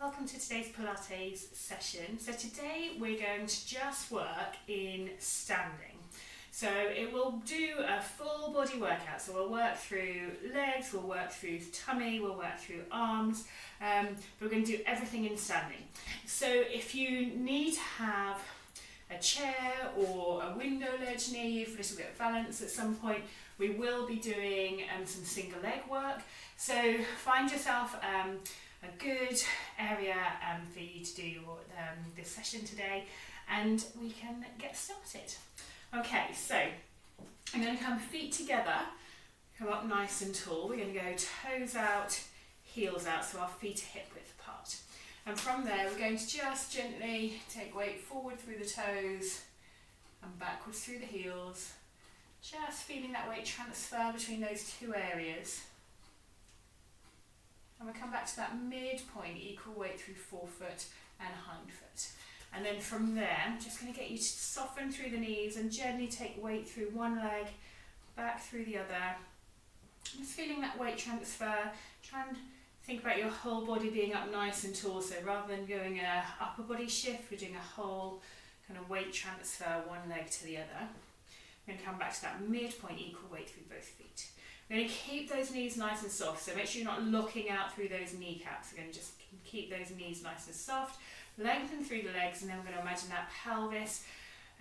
welcome to today's Pilates session. So today we're going to just work in standing. So it will do a full body workout. So we'll work through legs, we'll work through tummy, we'll work through arms, but we're going to do everything in standing. So if you need to have a chair or a window ledge near you for a little bit of balance at some point, we will be doing some single leg work. So find yourself a good area for you to do this session today, and we can get started. Okay, so I'm going to come feet together, come up nice and tall. We're going to go toes out, heels out, so our feet are hip width apart. And from there we're going to just gently take weight forward through the toes and backwards through the heels, just feeling that weight transfer between those two areas. And we'll come back to that midpoint, equal weight through forefoot and hindfoot. And then from there, I'm just going to get you to soften through the knees and gently take weight through one leg, back through the other. Just feeling that weight transfer. Try and think about your whole body being up nice and tall. So rather than going a upper body shift, we're doing a whole kind of weight transfer, one leg to the other. We're going to come back to that midpoint, equal weight through both feet. We're going to keep those knees nice and soft, so make sure you're not looking out through those kneecaps. We're going to just keep those knees nice and soft, lengthen through the legs, and then we're going to imagine that pelvis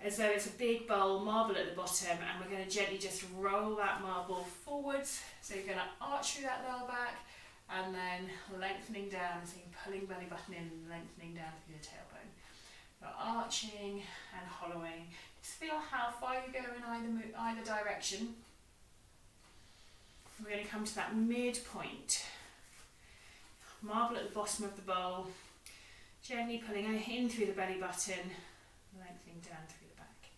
as though it's a big bowl, marble at the bottom, and we're going to gently just roll that marble forwards. So you're going to arch through that lower back, and then lengthening down, so you're pulling belly button in and lengthening down through the tailbone. So arching and hollowing. Just feel how far you go in either direction. We're going to come to that midpoint, marble at the bottom of the bowl, gently pulling in through the belly button, lengthening down through the back.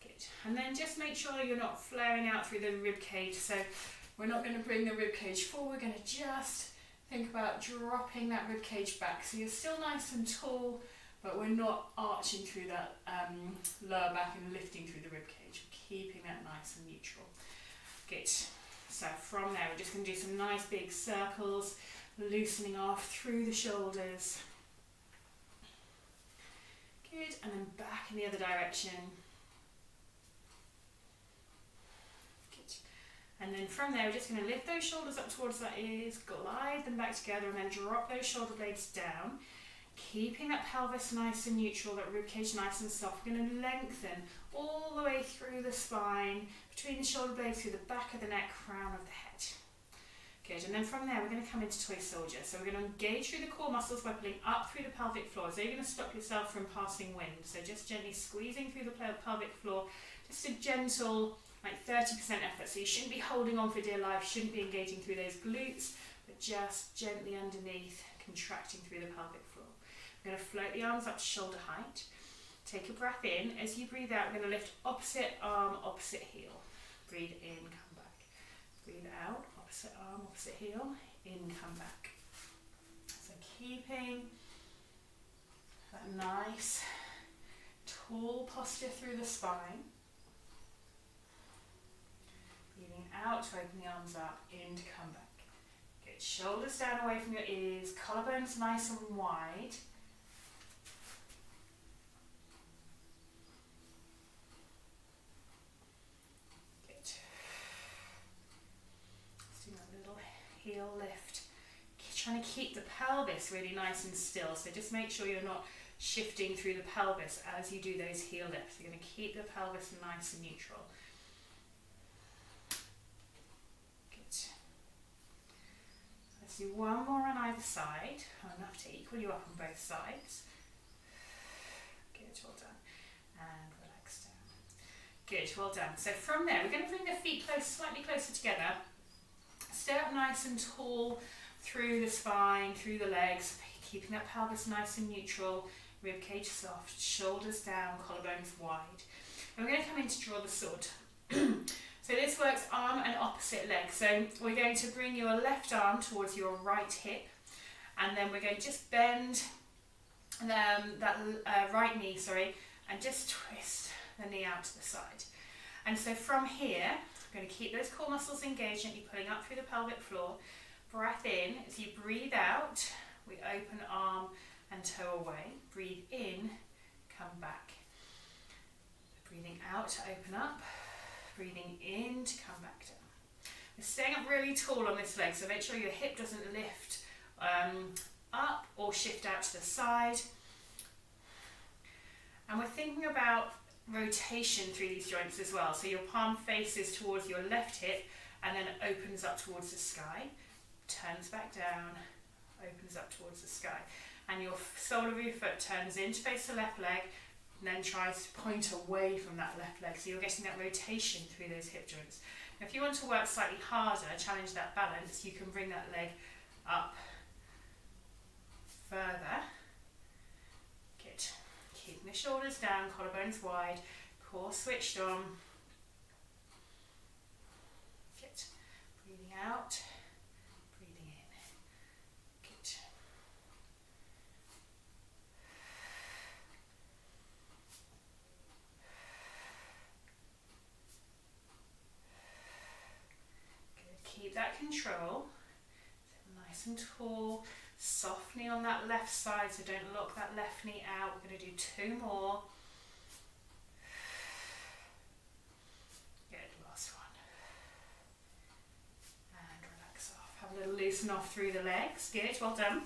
Good. And then just make sure you're not flaring out through the rib cage. So we're not going to bring the rib cage forward. We're going to just think about dropping that rib cage back. So you're still nice and tall, but we're not arching through that lower back and lifting through the rib cage. We're keeping that nice and neutral. Good. So from there, we're just going to do some nice big circles, loosening off through the shoulders. Good, and then back in the other direction. Good. And then from there, we're just going to lift those shoulders up towards the ears, glide them back together, and then drop those shoulder blades down. Keeping that pelvis nice and neutral, that ribcage nice and soft. We're going to lengthen all the way through the spine, between the shoulder blades, through the back of the neck, crown of the head. Good, and then from there we're going to come into toy soldier. So we're going to engage through the core muscles by pulling up through the pelvic floor. So you're going to stop yourself from passing wind. So just gently squeezing through the pelvic floor, just a gentle, like 30% effort. So you shouldn't be holding on for dear life, shouldn't be engaging through those glutes, but just gently underneath, contracting through the pelvic floor. We're going to float the arms up to shoulder height. Take a breath in. As you breathe out, we're going to lift opposite arm, opposite heel. Breathe in, come back. Breathe out, opposite arm, opposite heel. In, come back. So keeping that nice, tall posture through the spine. Breathing out to open the arms up, in to come back. Good. Shoulders down away from your ears, collarbones nice and wide. Heel lift. Trying to keep the pelvis really nice and still, so just make sure you're not shifting through the pelvis as you do those heel lifts. You're going to keep the pelvis nice and neutral. Good. Let's do one more on either side, enough to equal you up on both sides. Good, well done. And relax down. Good, well done. So from there, we're going to bring the feet slightly closer together. Stay up nice and tall through the spine, through the legs, keeping that pelvis nice and neutral, rib cage soft, shoulders down, collarbones wide. And we're going to come in to draw the sword. So this works arm and opposite leg. So we're going to bring your left arm towards your right hip, and then we're going to just bend that right knee, and just twist the knee out to the side. And so from here, we're going to keep those core muscles engaged, gently pulling up through the pelvic floor. Breath in. As you breathe out, We open arm and toe away. Breathe in, come back. Breathing out to open up. Breathing in to come back down. We're staying up really tall on this leg, so make sure your hip doesn't lift up or shift out to the side. And we're thinking about rotation through these joints as well. So your palm faces towards your left hip and then opens up towards the sky, turns back down, opens up towards the sky. And your sole of your foot turns in to face the left leg and then tries to point away from that left leg. So you're getting that rotation through those hip joints. Now, if you want to work slightly harder, challenge that balance, you can bring that leg up further. Good. Keeping the shoulders down, collarbones wide, core switched on. Good. Breathing out, breathing in. Good. Good. Keep that control. Nice and tall. Softening on that left side, so don't lock that left knee out. We're going to do 2 more. Good, last one. And relax off. Have a little loosen off through the legs. Good, well done.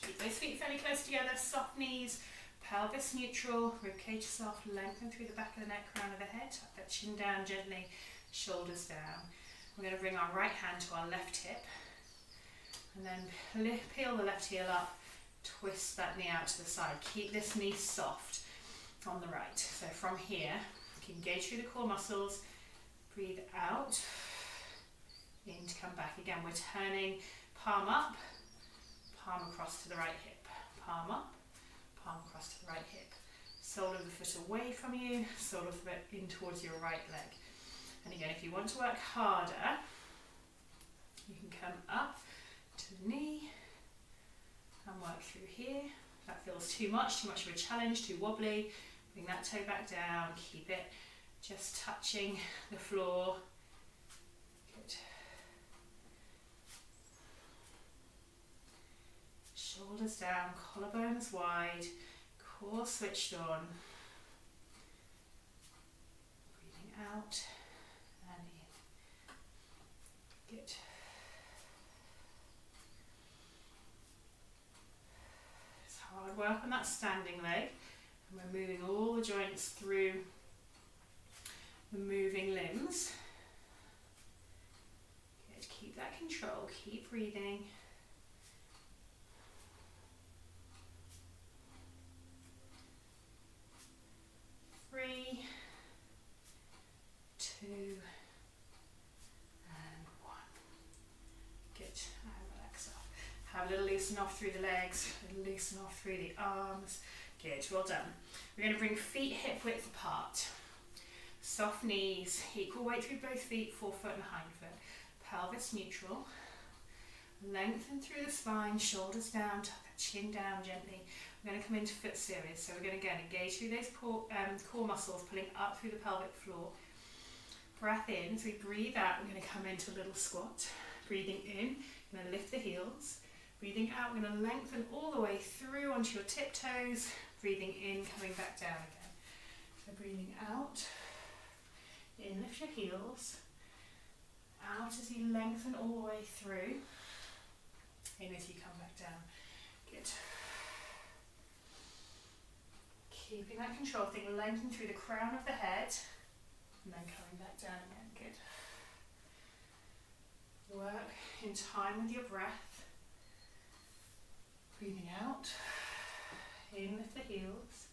Keep those feet fairly close together, soft knees, pelvis neutral, ribcage soft, lengthen through the back of the neck, crown of the head. Tuck that chin down gently, shoulders down. We're going to bring our right hand to our left hip. And then peel the left heel up, twist that knee out to the side. Keep this knee soft on the right. So from here, you can engage through the core muscles, breathe out, in to come back. Again, we're turning palm up, palm across to the right hip. Palm up, palm across to the right hip. Sole of the foot away from you, sole of the foot in towards your right leg. And again, if you want to work harder, you can come up to the knee and work through here. If that feels too much of a challenge, too wobbly, bring that toe back down, keep it just touching the floor. Good. Shoulders down, collarbones wide, core switched on. Breathing out and in. Good. Hard work on that standing leg, and we're moving all the joints through the moving limbs. Good, keep that control, keep breathing. Three, 2, and 1. Good, and relax off. Have a little loosen off through the legs, a little loosen off through the arms. Good, well done. We're going to bring feet hip width apart. Soft knees, equal weight through both feet, forefoot and hindfoot. Pelvis neutral. Lengthen through the spine, shoulders down, tuck that chin down gently. We're going to come into foot series. So we're going to again engage through those core muscles, pulling up through the pelvic floor. Breath in, so we breathe out, we're going to come into a little squat. Breathing in, you're going to lift the heels. Breathing out, we're going to lengthen all the way through onto your tiptoes. Breathing in, coming back down again. So breathing out, in, lift your heels. Out as you lengthen all the way through. In as you come back down. Good. Keeping that control thing, lengthen through the crown of the head. And then coming back down again. Good. Work in time with your breath. Breathing out, in, lift the heels,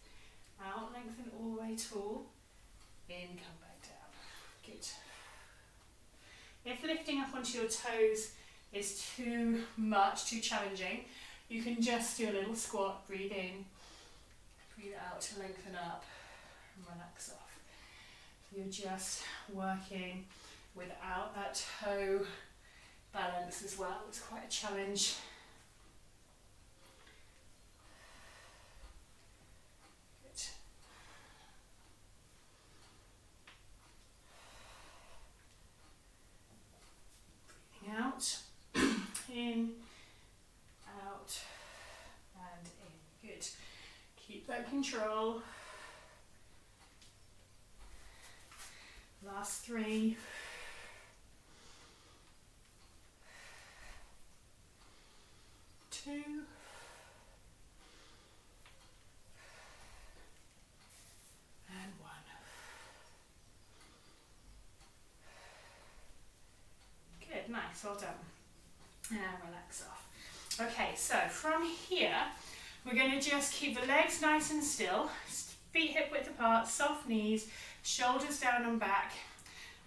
out, lengthen all the way tall, in, come back down. Good. If lifting up onto your toes is too much, too challenging, you can just do a little squat, breathe in, breathe out to lengthen up, and relax off. So you're just working without that toe balance as well. It's quite a challenge. Out, in, out, control. Last 3. 2. And 1. Good, nice, well done. And relax off. Okay, so from here, we're going to just keep the legs nice and still, feet hip width apart, soft knees, shoulders down and back,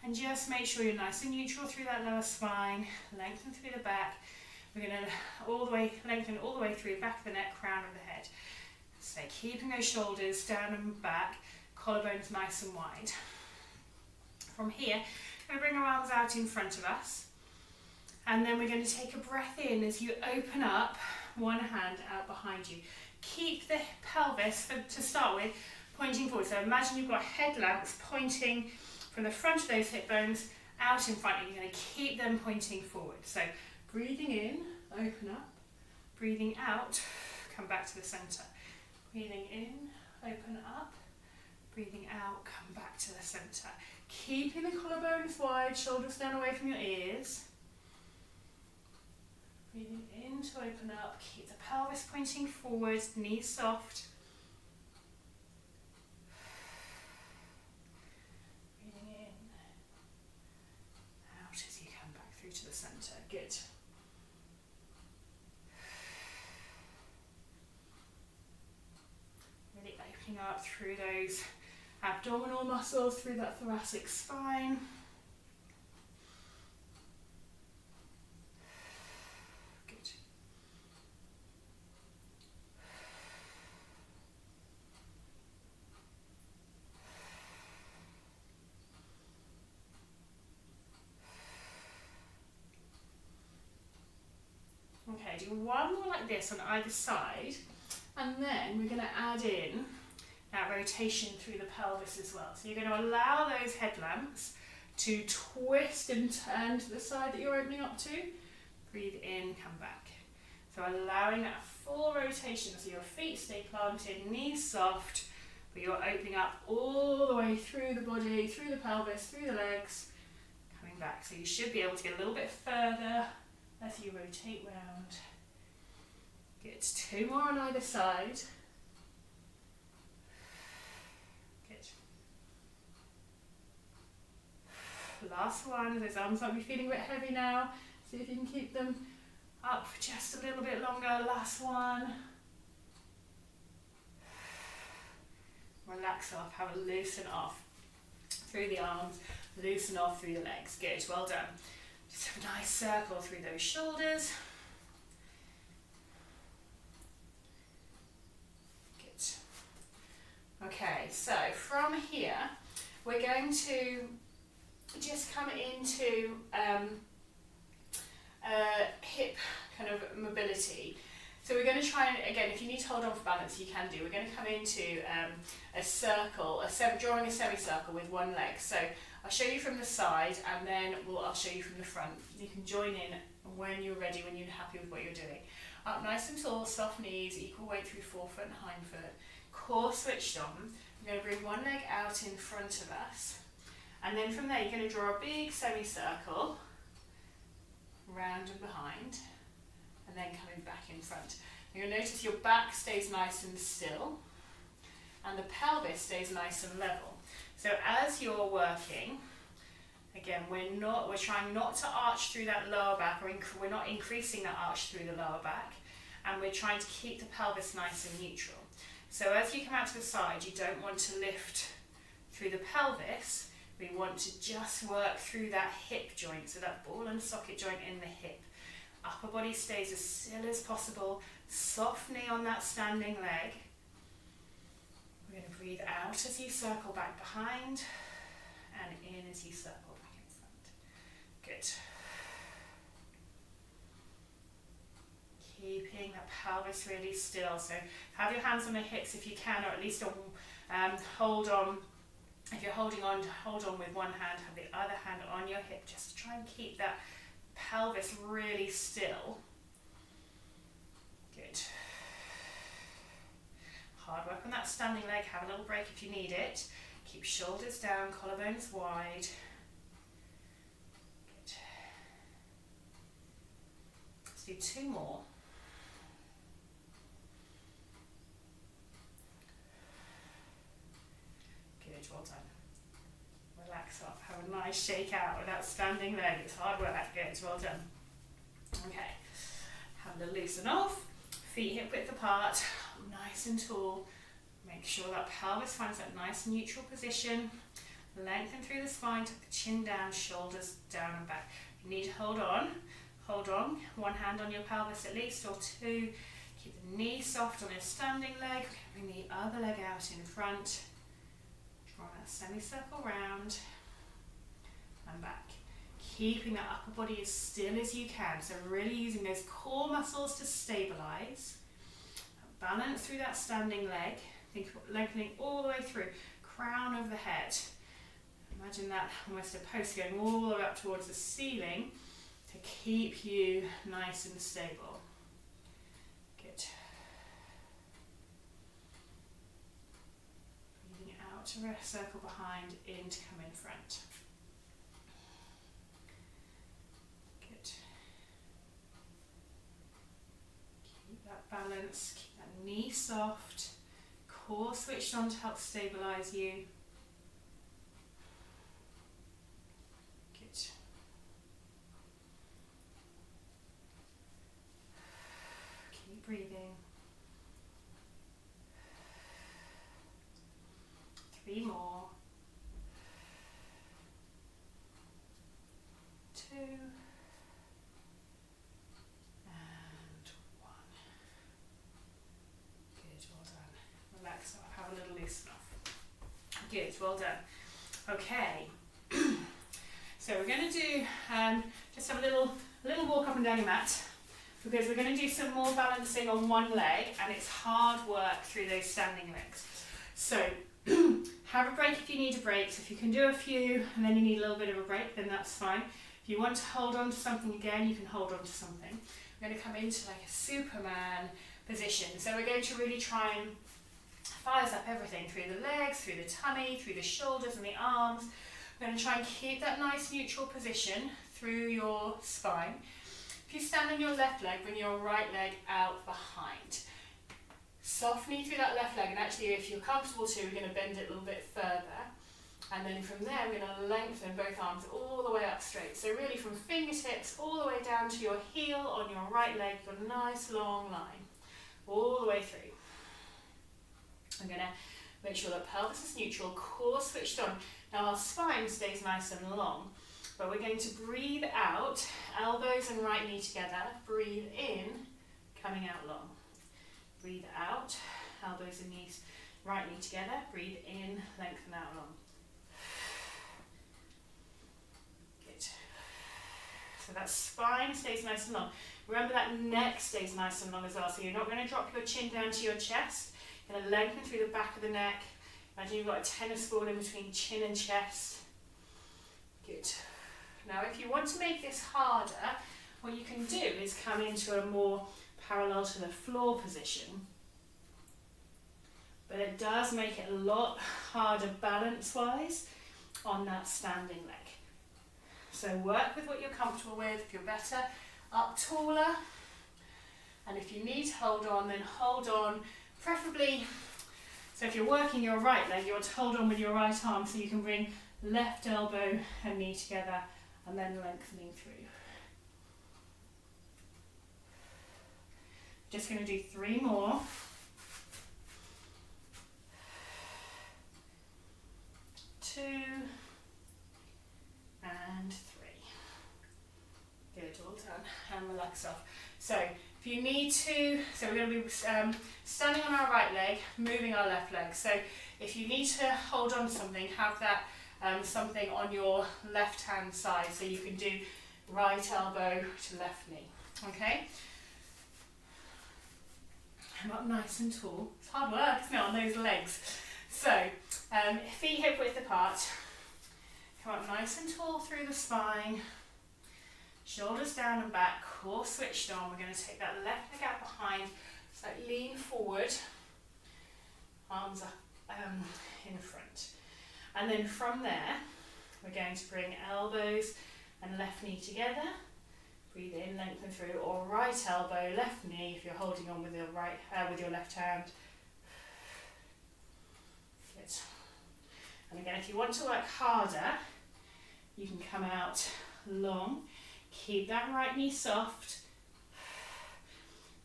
and just make sure you're nice and neutral through that lower spine, lengthen through the back. We're going to lengthen all the way through the back of the neck, crown of the head. So keeping those shoulders down and back, collarbones nice and wide. From here, we're going to bring our arms out in front of us, and then we're going to take a breath in as you open up, one hand out behind you. Keep the pelvis, to start with, pointing forward. So imagine you've got headlamps pointing from the front of those hip bones out in front of you. You're going to keep them pointing forward. So breathing in, open up. Breathing out, come back to the centre. Breathing in, open up. Breathing out, come back to the centre. Keeping the collarbones wide, shoulders down away from your ears. Breathing in to open up, keep the pelvis pointing forward, knees soft. Breathing in, out as you come back through to the centre. Good. Really opening up through those abdominal muscles, through that thoracic spine. Okay, do one more like this on either side, and then we're going to add in that rotation through the pelvis as well. So you're going to allow those headlamps to twist and turn to the side that you're opening up to. Breathe in, come back. So allowing that full rotation, so your feet stay planted, knees soft, but you're opening up all the way through the body, through the pelvis, through the legs, coming back. So you should be able to get a little bit further as you rotate round. Good. 2 more on either side. Good. Last one. Those arms might be feeling a bit heavy now. See if you can keep them up for just a little bit longer. Last one. Relax off. Have a loosen off through the arms. Loosen off through the legs. Good. Well done. Just have a nice circle through those shoulders. Good. Okay, so from here, we're going to just come into hip kind of mobility. So we're going to try and, again, if you need to hold on for balance, you can do. We're going to come into a circle, drawing a semicircle with one leg. So I'll show you from the side, and then I'll show you from the front. You can join in when you're ready, when you're happy with what you're doing. Up nice and tall, soft knees, equal weight through forefoot and hindfoot. Core switched on. We're going to bring one leg out in front of us. And then from there, you're going to draw a big semicircle, round and behind, and then coming back in front. You'll notice your back stays nice and still, and the pelvis stays nice and level. So as you're working, again, we're trying not to arch through that lower back, or we're not increasing that arch through the lower back, and we're trying to keep the pelvis nice and neutral. So as you come out to the side, you don't want to lift through the pelvis. We want to just work through that hip joint, so that ball and socket joint in the hip. Upper body stays as still as possible. Soft knee on that standing leg. We're going to breathe out as you circle back behind, and in as you circle back in front. Good. Keeping that pelvis really still. So have your hands on the hips if you can, or at least hold on. If you're holding on, hold on with one hand, have the other hand on your hip, just to try and keep that pelvis really still. Good. Hard work on that standing leg. Have a little break if you need it. Keep shoulders down, collarbones wide. Good. Let's do 2 more. Good, well done. Relax up, have a nice shake out with that standing leg. It's hard work. Good, well done. Okay, have to loosen off. Feet hip width apart, nice and tall. Make sure that pelvis finds that nice neutral position. Lengthen through the spine, tuck the chin down, shoulders down and back. You need to hold on. Hold on. 1 hand on your pelvis at least, or 2. Keep the knee soft on your standing leg. Bring the other leg out in front. Draw that semicircle round and back. Keeping that upper body as still as you can. So really using those core muscles to stabilize. Balance through that standing leg. Think of lengthening all the way through. Crown of the head. Imagine that almost a post going all the way up towards the ceiling to keep you nice and stable. Good. Breathing out to a circle behind, in to come in front. Good. Keep that balance, keep that knee soft, core switched on to help stabilize you. Breathing. 3 more. 2 and 1. Good, well done. Relax up, have a little loosen off. Good, well done. Okay. So we're going to do just have a little walk up and down your mat, because we're going to do some more balancing on one leg, and it's hard work through those standing legs. So have a break if you need a break. So if you can do a few and then you need a little bit of a break, then that's fine. If you want to hold on to something again, you can hold on to something. We're going to come into like a Superman position. So we're going to really try and fires up everything through the legs, through the tummy, through the shoulders and the arms. We're going to try and keep that nice neutral position through your spine. If you stand on your left leg, bring your right leg out behind. Soft knee through that left leg, and actually if you're comfortable to, we're going to bend it a little bit further. And then from there, we're going to lengthen both arms all the way up straight. So really from fingertips all the way down to your heel on your right leg, you've got a nice long line, all the way through. I'm going to make sure that pelvis is neutral, core switched on. Now our spine stays nice and long. But we're going to breathe out, elbows and right knee together. Breathe in, coming out long. Breathe out, elbows and knees, right knee together. Breathe in, lengthen out long. Good. So that spine stays nice and long. Remember that neck stays nice and long as well. So you're not going to drop your chin down to your chest. You're going to lengthen through the back of the neck. Imagine you've got a tennis ball in between chin and chest. Good. Now, if you want to make this harder, what you can do is come into a more parallel to the floor position. But it does make it a lot harder balance-wise on that standing leg. So work with what you're comfortable with. If you're better, up taller. And if you need to hold on, then hold on. Preferably, so if you're working your right leg, you want to hold on with your right arm so you can bring left elbow and knee together, and then lengthening through. Just going to do 3 more. 2 and 3. Good, all done. And relax off. So if you need to, so we're going to be standing on our right leg, moving our left leg. So if you need to hold on to something, have that something on your left hand side, so you can do right elbow to left knee. Okay? I'm up nice and tall. It's hard work, isn't it, on those legs? So feet hip width apart. Come up nice and tall through the spine. Shoulders down and back, core switched on. We're going to take that left leg out behind, so lean forward. arms up in front. And then from there, we're going to bring elbows and left knee together. Breathe in, lengthen through, or right elbow, left knee if you're holding on with your with your left hand. Good. And again, if you want to work harder, you can come out long. Keep that right knee soft.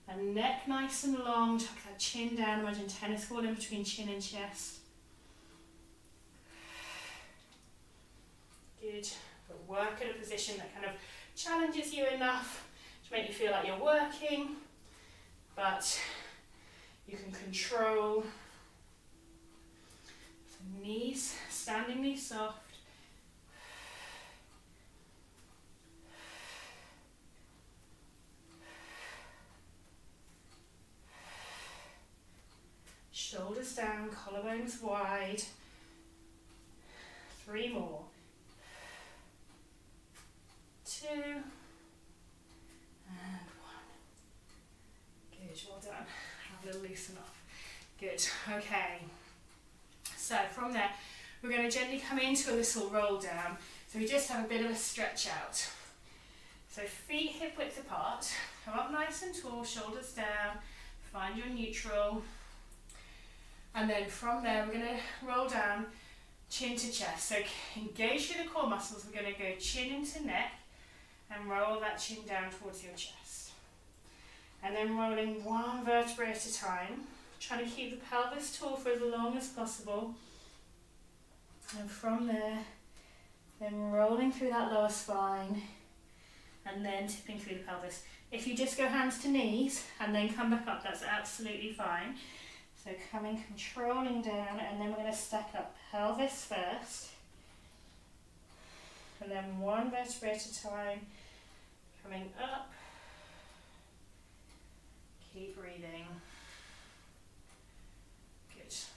And neck nice and long. Tuck that chin down. Imagine tennis ball in between chin and chest. Good. But work at a position that kind of challenges you enough to make you feel like you're working, but you can control. So knees, standing knees soft. Shoulders down, collarbones wide. 3 more. 2 and 1. Good, well done. Have a little loosen off. Good, okay. So from there, we're going to gently come into a little roll down. So we just have a bit of a stretch out. So feet hip width apart. Come up nice and tall, shoulders down. Find your neutral. And then from there, we're going to roll down chin to chest. So engage through the core muscles. We're going to go chin into neck and roll that chin down towards your chest. And then rolling 1 vertebrae at a time. Trying to keep the pelvis tall for as long as possible. And from there, then rolling through that lower spine and then tipping through the pelvis. If you just go hands to knees and then come back up, that's absolutely fine. So coming, controlling down, and then we're going to stack up pelvis first. And then 1 vertebrae at a time, coming up. Keep breathing. Good. So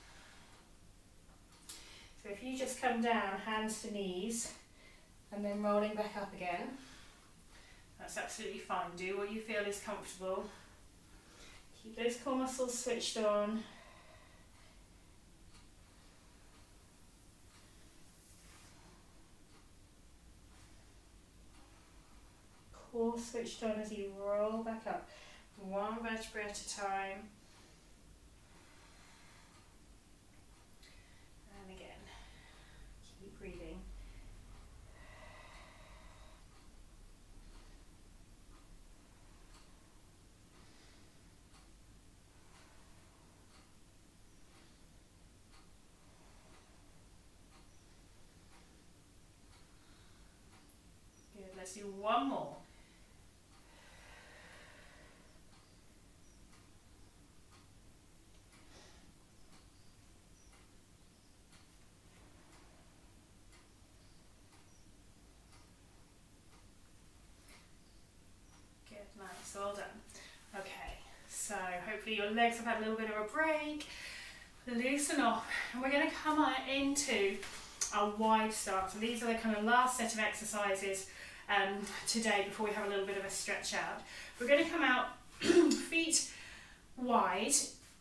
if you just come down, hands to knees, and then rolling back up again, that's absolutely fine. Do what you feel is comfortable. Keep those core muscles switched on. Core switched on as you roll back up. 1 vertebrae at a time. And again. Keep breathing. Good, let's do 1 more. Nice, well done. Okay, so hopefully your legs have had a little bit of a break. Loosen off, and we're going to come into our wide stance. And these are the kind of last set of exercises today before we have a little bit of a stretch out. We're going to come out feet wide,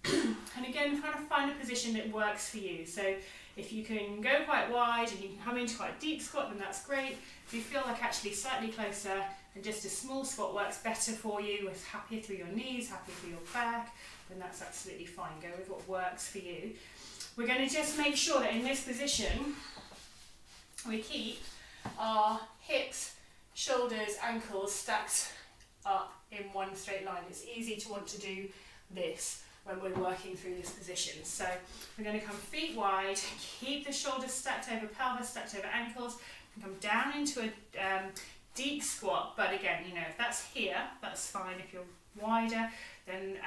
and again, kind of find a position that works for you. So if you can go quite wide and you can come into quite a deep squat, then that's great. If you feel like actually slightly closer and just a small squat works better for you, is happier through your knees, happier through your back, then that's absolutely fine. Go with what works for you. We're going to just make sure that in this position, we keep our hips, shoulders, ankles stacked up in one straight line. It's easy to want to do this when we're working through this position. So we're going to come feet wide, keep the shoulders stacked over pelvis, stacked over ankles, and come down into a deep squat. But again, you know, if that's here, that's fine. If you're wider, then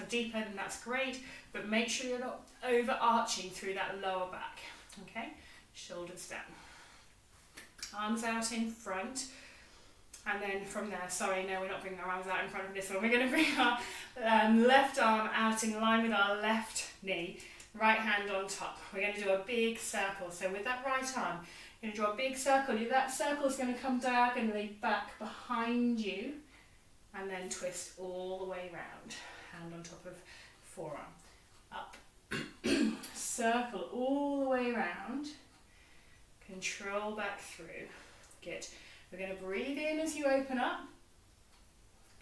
deeper, then that's great. But make sure you're not overarching through that lower back. Okay, shoulders down, arms out in front. And then from there, sorry, no, we're not bringing our arms out in front of this one. We're going to bring our left arm out in line with our left knee, right hand on top. We're going to do a big circle. So with that right arm, you're going to draw a big circle. That circle is going to come diagonally back behind you and then twist all the way round. Hand on top of forearm. Up. circle all the way around. Control back through. Good. We're going to breathe in as you open up.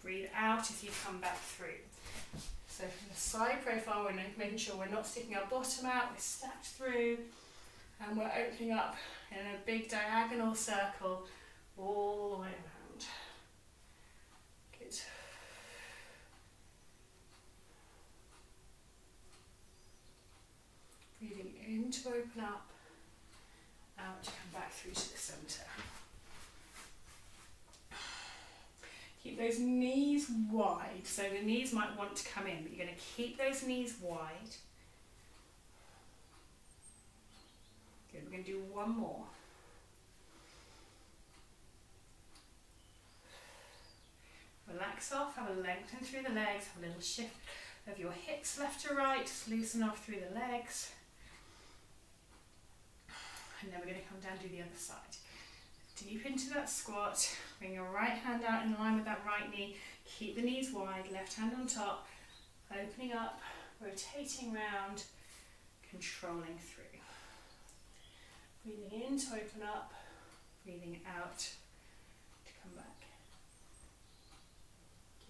Breathe out as you come back through. So from the side profile, we're making sure we're not sticking our bottom out, we're stacked through, and we're opening up in a big diagonal circle all the way around. Good. Breathing in to open up, out to come back through to the centre. Keep those knees wide, so the knees might want to come in, but you're going to keep those knees wide. Good, we're going to do one more. Relax off, have a lengthen through the legs, have a little shift of your hips left to right, just loosen off through the legs. And then we're going to come down to the other side. Deep into that squat, bring your right hand out in line with that right knee, keep the knees wide, left hand on top, opening up, rotating round, controlling through. Breathing in to open up, breathing out to come back.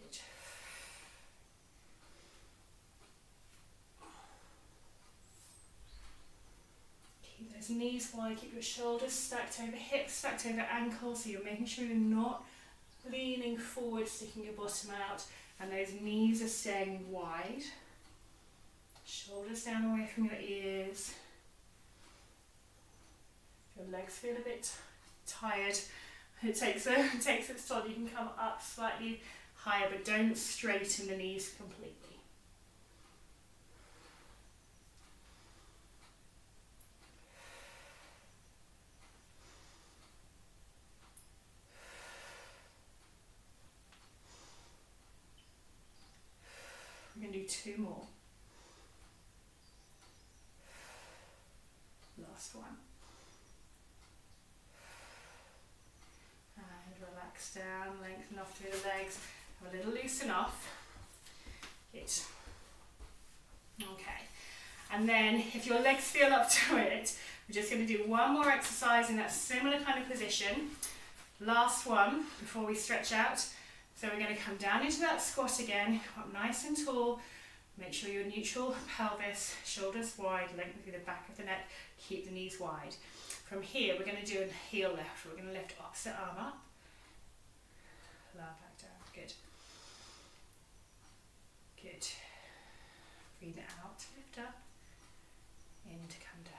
Good. Keep those knees wide, keep your shoulders stacked over hips, stacked over ankles, so you're making sure you're not leaning forward, sticking your bottom out, and those knees are staying wide. Shoulders down away from your ears. If your legs feel a bit tired, it takes its toll. You can come up slightly higher, but don't straighten the knees completely. We're going to do two more. Last one. And relax down, lengthen off through the legs. Have a little loosen off. Good. Okay. And then if your legs feel up to it, we're just going to do one more exercise in that similar kind of position. Last one before we stretch out. So we're going to come down into that squat again, up nice and tall. Make sure you're neutral pelvis, shoulders wide, lengthen through the back of the neck, keep the knees wide. From here, we're going to do a heel lift. We're going to lift opposite arm up, lower back down. Good. Good. Breathe out, lift up, in to come down.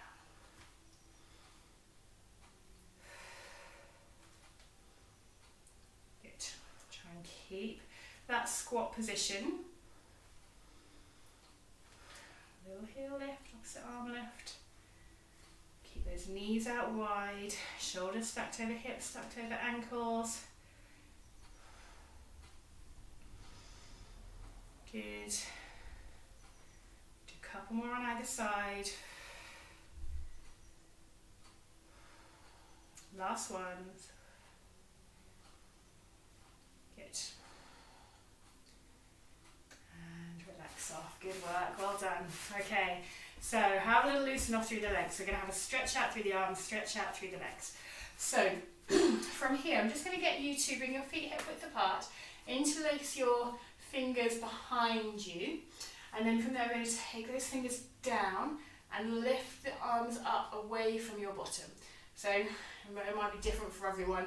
Try and keep that squat position. Little heel lift, opposite arm lift. Keep those knees out wide, shoulders stacked over hips, stacked over ankles. Good. Do a couple more on either side. Last ones. Good. And relax off. Good work. Well done. Okay. So have a little loosen off through the legs. So we're going to have a stretch out through the arms, stretch out through the legs. So from here, I'm just going to get you to bring your feet hip width apart, interlace your fingers behind you, and then from there we're going to take those fingers down and lift the arms up away from your bottom. So it might be different for everyone.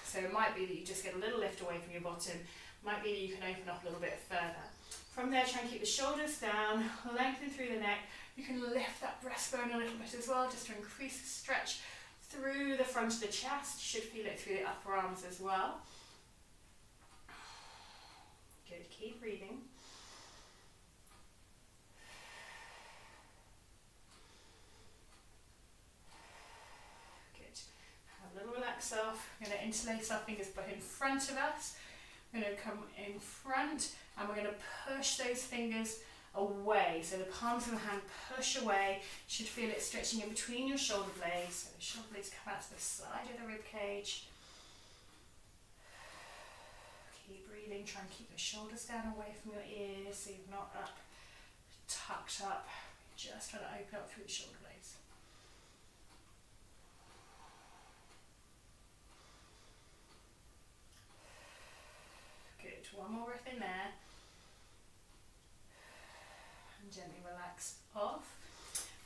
So it might be that you just get a little lift away from your bottom. Might be that you can open up a little bit further. From there, try and keep the shoulders down, lengthen through the neck. You can lift that breastbone a little bit as well, just to increase the stretch through the front of the chest. You should feel it through the upper arms as well. Good, keep breathing. Good. Have a little relax off. We're going to interlace our fingers in front of us. We're going to come in front and we're going to push those fingers away. So the palms of the hand push away. You should feel it stretching in between your shoulder blades. So the shoulder blades come out to the side of the rib cage. Keep breathing. Try and keep the shoulders down away from your ears so you're not up, tucked up. Just try to open up through the shoulder blades. Good. One more breath in there. And gently relax off.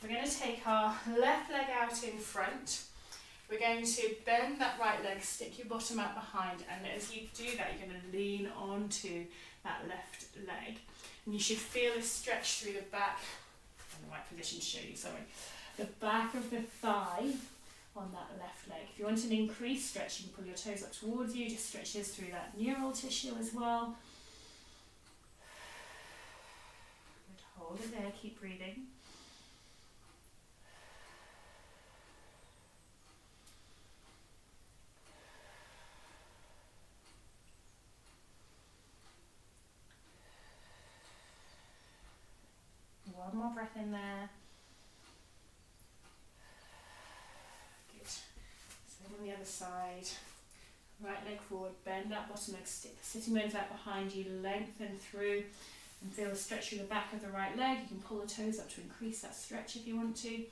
We're going to take our left leg out in front. We're going to bend that right leg, stick your bottom out behind, and as you do that, you're going to lean onto that left leg. And you should feel a stretch through the back, in the right position to show you, sorry, the back of the thigh on that left leg. If you want an increased stretch, you can pull your toes up towards you, just stretch this through that neural tissue as well. Good. Hold it there, keep breathing. One more breath in there. Good. Same on the other side. Right leg forward, bend that bottom leg, stick the sitting bones out behind you, lengthen through and feel the stretch through the back of the right leg. You can pull the toes up to increase that stretch if you want to. You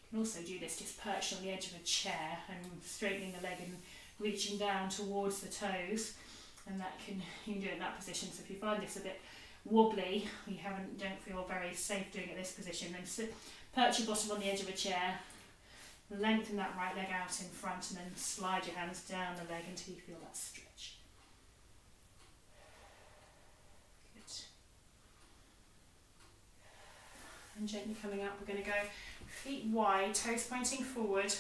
can also do this just perched on the edge of a chair and straightening the leg and reaching down towards the toes, and that you can do it in that position. So if you find this a bit wobbly, you don't feel very safe doing it in this position, then perch your bottom on the edge of a chair, lengthen that right leg out in front, and then slide your hands down the leg until you feel that stretch. Good. And gently coming up, we're going to go feet wide, toes pointing forward,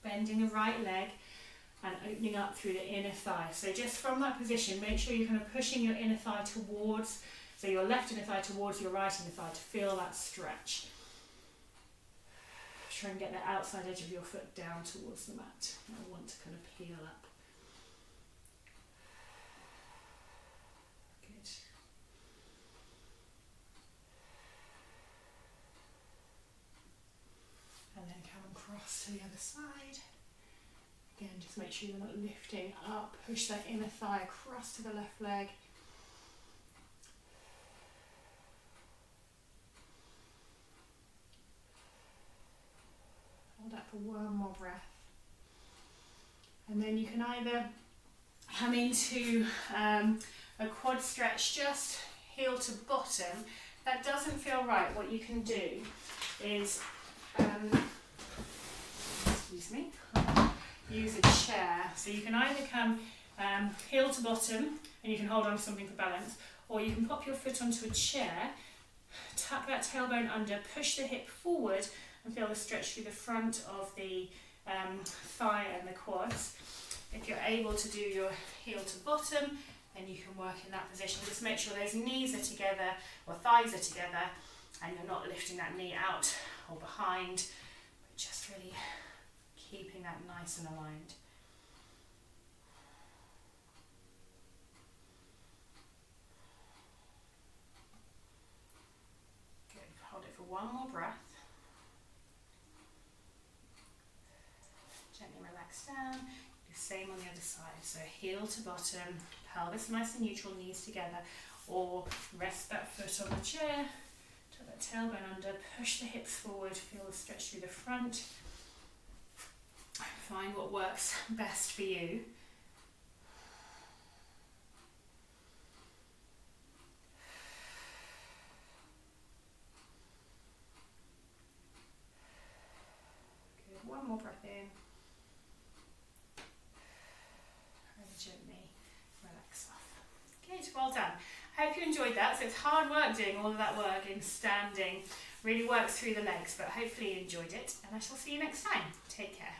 bending the right leg and opening up through the inner thigh. So just from that position, make sure you're kind of pushing your inner thigh towards, so your left inner thigh towards your right inner thigh to feel that stretch. Try and get the outside edge of your foot down towards the mat. I want to kind of peel up. Good. And then come across to the other side. Again, just make sure you're not lifting up. Push that inner thigh across to the left leg. Hold that for one more breath. And then you can either come into a quad stretch, just heel to bottom. That doesn't feel right. What you can do is, excuse me, use a chair. So you can either come heel to bottom and you can hold on to something for balance, or you can pop your foot onto a chair, tuck that tailbone under, push the hip forward and feel the stretch through the front of the thigh and the quads. If you're able to do your heel to bottom, then you can work in that position. Just make sure those knees are together or thighs are together and you're not lifting that knee out or behind, but just really keeping that nice and aligned. Good. Hold it for one more breath. Gently relax down. Do the same on the other side. So heel to bottom, pelvis nice and neutral, knees together, or rest that foot on the chair, tuck that tailbone under, push the hips forward, feel the stretch through the front. Find what works best for you. Good. One more breath in. And gently relax off. Good. Well done. I hope you enjoyed that. So it's hard work doing all of that work in standing. Really works through the legs, but hopefully you enjoyed it. And I shall see you next time. Take care.